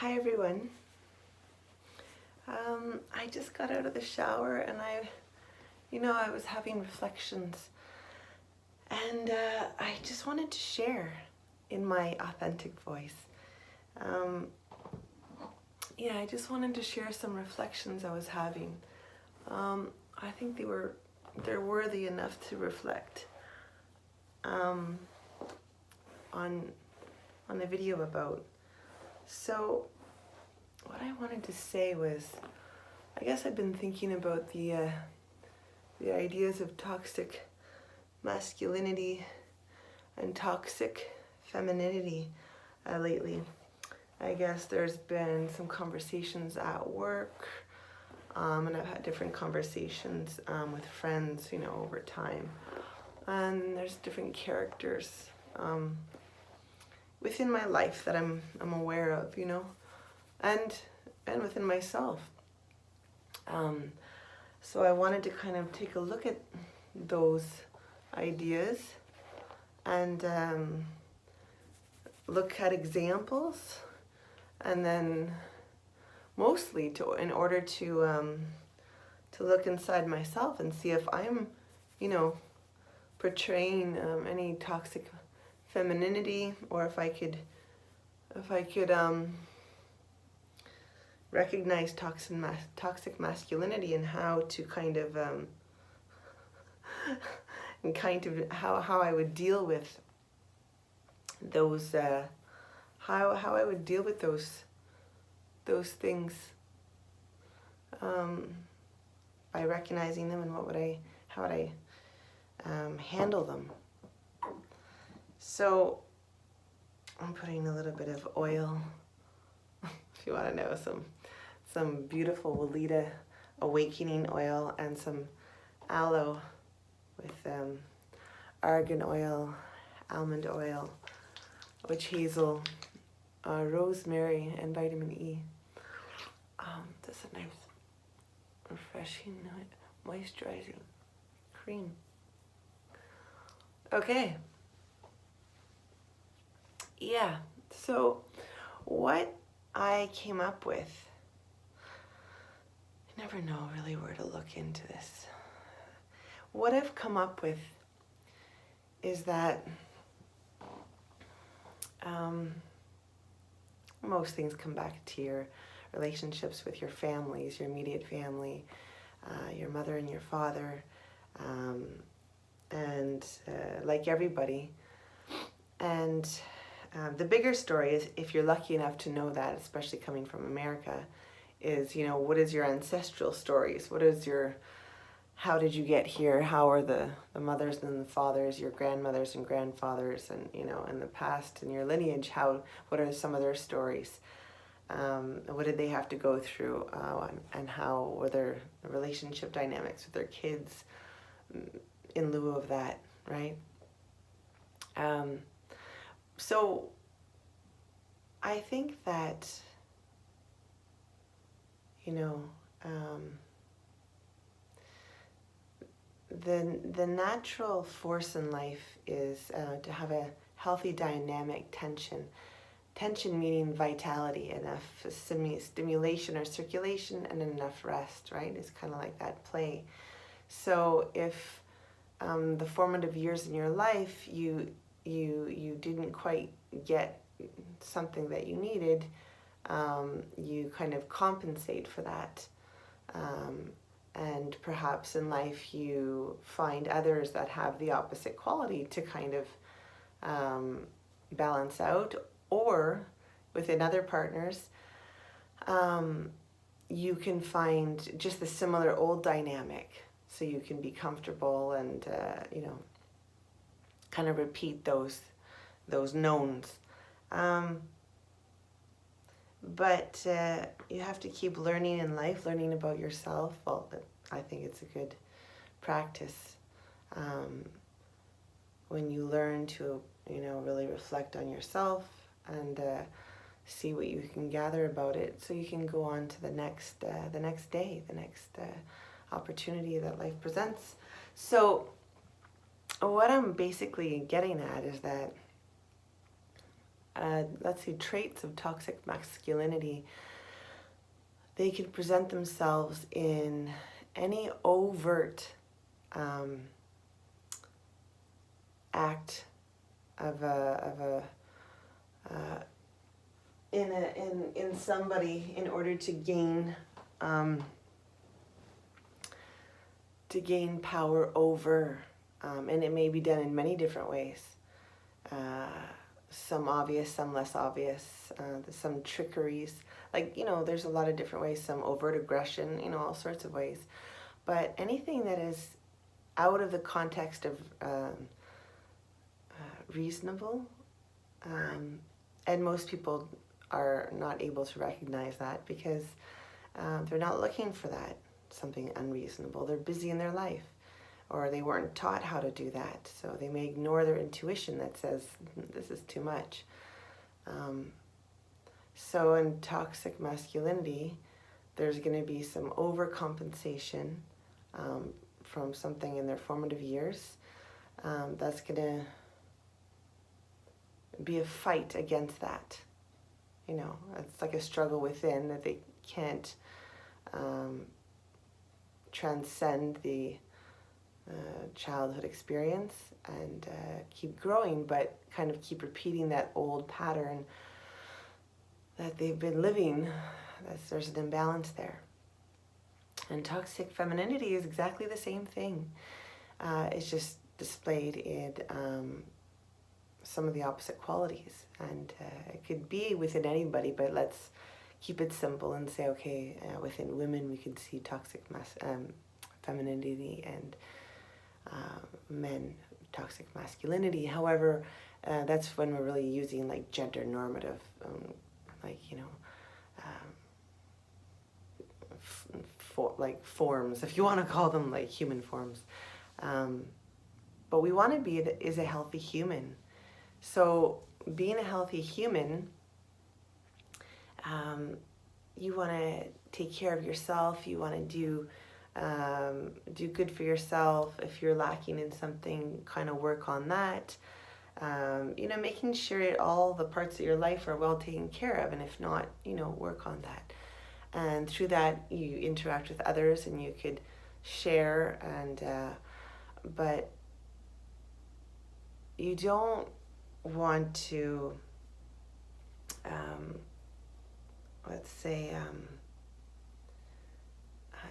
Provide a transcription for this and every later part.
Hi everyone. I just got out of the shower and I was having reflections and I just wanted to share in my authentic voice. I just wanted to share some reflections I was having. I think they're worthy enough to reflect on the video about. So what I wanted to say was, I guess I've been thinking about the ideas of toxic masculinity and toxic femininity lately. I guess there's been some conversations at work, and I've had different conversations with friends, over time. And there's different characters within my life that I'm aware of, and within myself. So I wanted to kind of take a look at those ideas and look at examples, and then mostly in order to look inside myself and see if I'm, portraying any toxic femininity, or if I could recognize toxic masculinity, and how to kind of how I would deal with those how I would deal with those things by recognizing them, and how would I handle them. So I'm putting a little bit of oil, if you want to know, some beautiful Walita awakening oil, and some aloe with argan oil, almond oil, witch hazel, rosemary, and vitamin E. That's a nice, refreshing, moisturizing cream. Okay. Yeah, so what I came up with, I never know really where to look into this. What I've come up with is that most things come back to your relationships with your families, your immediate family, your mother and your father, and like everybody. And the bigger story is, if you're lucky enough to know that, especially coming from America, is, what is your ancestral stories? How did you get here? How are the mothers and the fathers, your grandmothers and grandfathers, and, in the past, in your lineage, what are some of their stories? What did they have to go through? And how were their relationship dynamics with their kids in lieu of that, right? So I think that, the natural force in life is to have a healthy dynamic tension. Tension meaning vitality, enough stimulation or circulation, and enough rest, right? It's kind of like that play. So if the formative years in your life, you didn't quite get something that you needed, you kind of compensate for that. And perhaps in life you find others that have the opposite quality to kind of balance out, or within other partners, you can find just the similar old dynamic, so you can be comfortable and kind of repeat those knowns. But you have to keep learning in life, learning about yourself. Well, I think it's a good practice when you learn to, really reflect on yourself and see what you can gather about it, so you can go on to the next day, the next opportunity that life presents. So what I'm basically getting at is that let's see, traits of toxic masculinity, they can present themselves in any overt act of a in somebody in order to gain power over, and it may be done in many different ways. Some obvious, some less obvious, some trickeries. Like, there's a lot of different ways, some overt aggression, all sorts of ways. But anything that is out of the context of reasonable, and most people are not able to recognize that because they're not looking for that, something unreasonable. They're busy in their life, or they weren't taught how to do that, so they may ignore their intuition that says this is too much. So in toxic masculinity, there's going to be some overcompensation from something in their formative years. That's going to be a fight against that. It's like a struggle within that they can't transcend the childhood experience and keep growing, but kind of keep repeating that old pattern that they've been living. There's an imbalance there. And toxic femininity is exactly the same thing. It's just displayed in some of the opposite qualities. And it could be within anybody, but let's keep it simple and say, okay, within women we can see toxic femininity, and men, toxic masculinity. However, that's when we're really using like gender normative, forms, if you want to call them like human forms. But we want to be is a healthy human. So being a healthy human, you want to take care of yourself. You want to do good for yourself. If you're lacking in something, kind of work on that. Making sure all the parts of your life are well taken care of, and if not, work on that. And through that, you interact with others, and you could share. But you don't want to, let's say,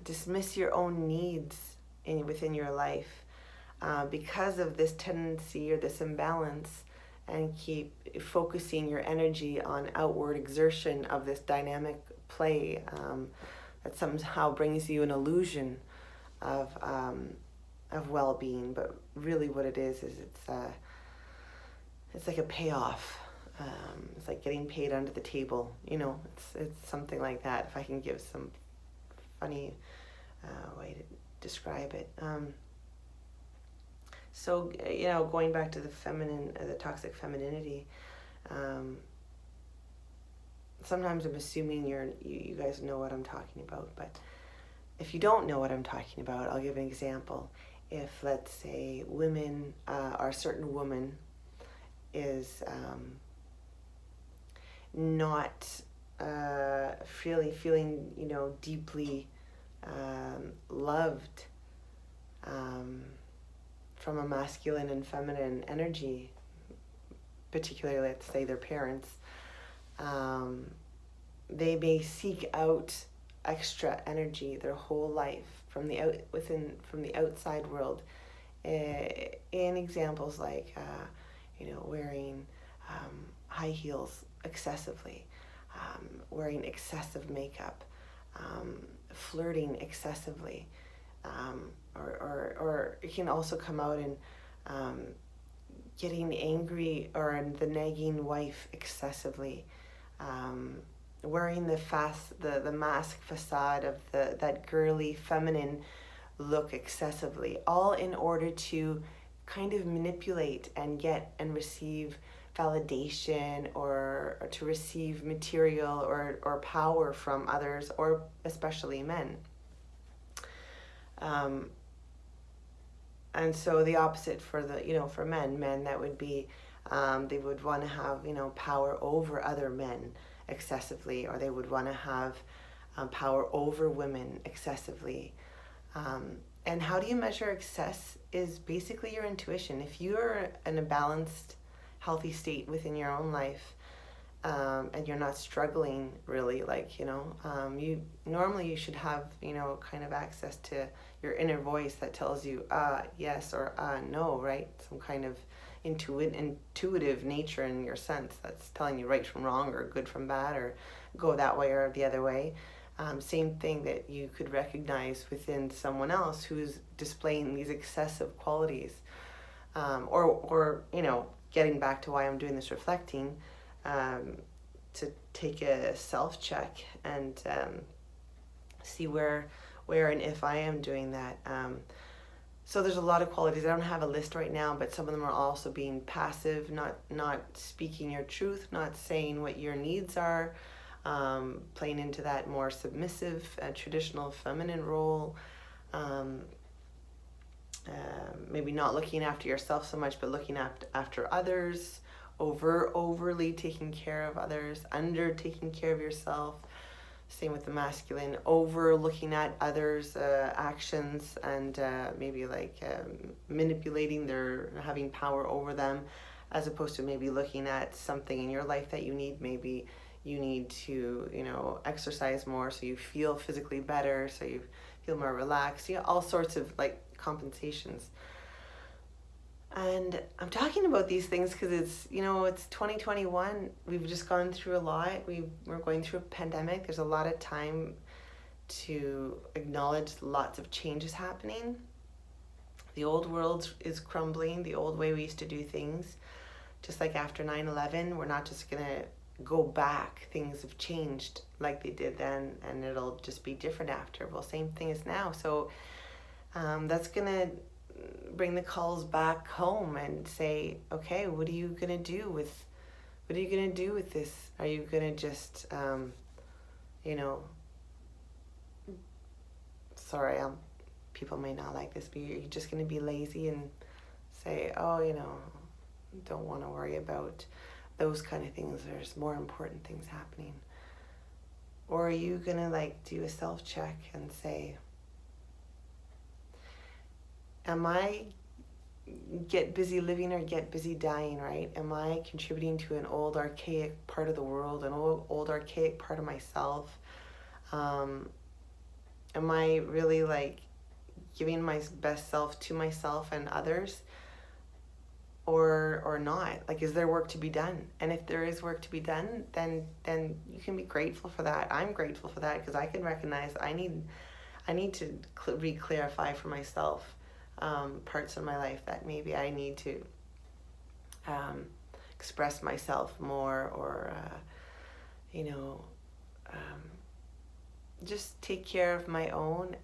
dismiss your own needs within your life because of this tendency or this imbalance, and keep focusing your energy on outward exertion of this dynamic play that somehow brings you an illusion of well-being. But really what it is it's like a payoff. It's like getting paid under the table. It's something like that, if I can give some funny way to describe it. So going back to the toxic femininity, sometimes I'm assuming you guys know what I'm talking about, but if you don't know what I'm talking about, I'll give an example. If, let's say, women, or a certain woman is not really feeling, deeply loved from a masculine and feminine energy, particularly, let's say, their parents, they may seek out extra energy their whole life from the outside world, in examples like wearing high heels excessively, wearing excessive makeup, flirting excessively, or it can also come out in getting angry or the nagging wife excessively, wearing the mask facade of that girly feminine look excessively, all in order to kind of manipulate and get and receive validation, or to receive material or power from others, or especially men. And so the opposite for for men that would be They would want to have, power over other men excessively, or they would want to have power over women excessively. And how do you measure excess is basically your intuition. If you're in a balanced, healthy state within your own life, and you're not struggling really, you should have, kind of access to your inner voice that tells you yes or no, right? Some kind of intuitive nature in your sense that's telling you right from wrong or good from bad or go that way or the other way. Same thing that you could recognize within someone else who's displaying these excessive qualities, or getting back to why I'm doing this reflecting, to take a self-check and see where and if I am doing that. So there's a lot of qualities. I don't have a list right now, but some of them are also being passive, not speaking your truth, not saying what your needs are, playing into that more submissive, traditional feminine role. Maybe not looking after yourself so much, but looking after others, overly taking care of others, under taking care of yourself. Same with the masculine, over looking at others' actions and maybe manipulating having power over them, as opposed to maybe looking at something in your life that you need. Maybe you need to, exercise more so you feel physically better, so you feel more relaxed, all sorts of compensations. And I'm talking about these things because it's 2021. We've just gone through a lot. We're going through a pandemic. There's a lot of time to acknowledge lots of changes happening. The old world is crumbling, the old way we used to do things. Just like after 9/11, we're not just going to go back. Things have changed like they did then, and it'll just be different after. Well, same thing as now. So that's going to bring the calls back home and say, okay, what are you gonna do with this? Are you gonna just people may not like this, but you're just gonna be lazy and say, don't want to worry about those kind of things, there's more important things happening? Or are you gonna do a self-check and say, am I get busy living or get busy dying, right? Am I contributing to an old archaic part of the world, an old archaic part of myself? Am I really giving my best self to myself and others, or not? Is there work to be done? And if there is work to be done, then you can be grateful for that. I'm grateful for that because I can recognize I need to re-clarify for myself parts of my life that maybe I need to express myself more, or just take care of my own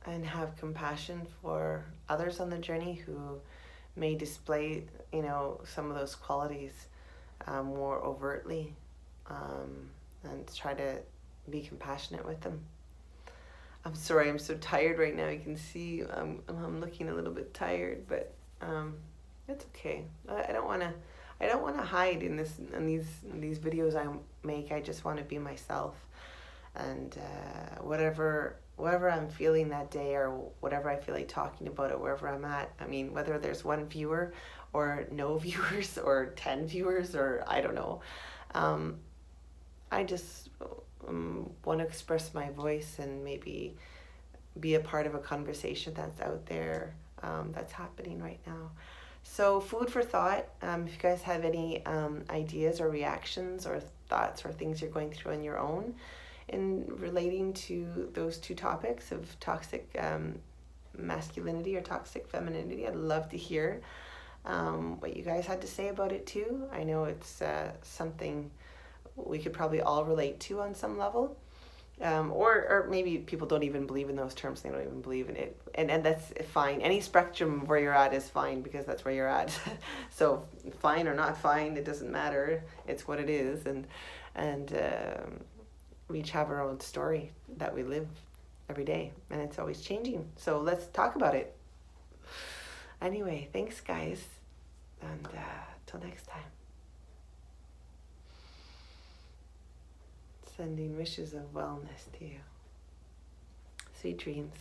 and have compassion for others on the journey who may display some of those qualities more overtly, and try to be compassionate with them. I'm sorry, I'm so tired right now. You can see I'm looking a little bit tired, but it's okay. I don't want to hide in these videos I make. I just want to be myself, and whatever I'm feeling that day, or whatever I feel like talking about it, wherever I'm at. I mean, whether there's one viewer or no viewers or 10 viewers, or I don't know. I just want to express my voice and maybe be a part of a conversation that's out there, that's happening right now. So food for thought. If you guys have any ideas or reactions or thoughts or things you're going through on your own in relating to those two topics of toxic masculinity or toxic femininity, I'd love to hear what you guys had to say about it too. I know it's something we could probably all relate to on some level, or maybe people don't even believe in those terms. They don't even believe in it, and that's fine. Any spectrum where you're at is fine, because that's where you're at. So fine or not fine, it doesn't matter. It's what it is, and we each have our own story that we live every day, and it's always changing. So let's talk about it. Anyway, thanks guys, and till next time. Sending wishes of wellness to you. Sweet dreams.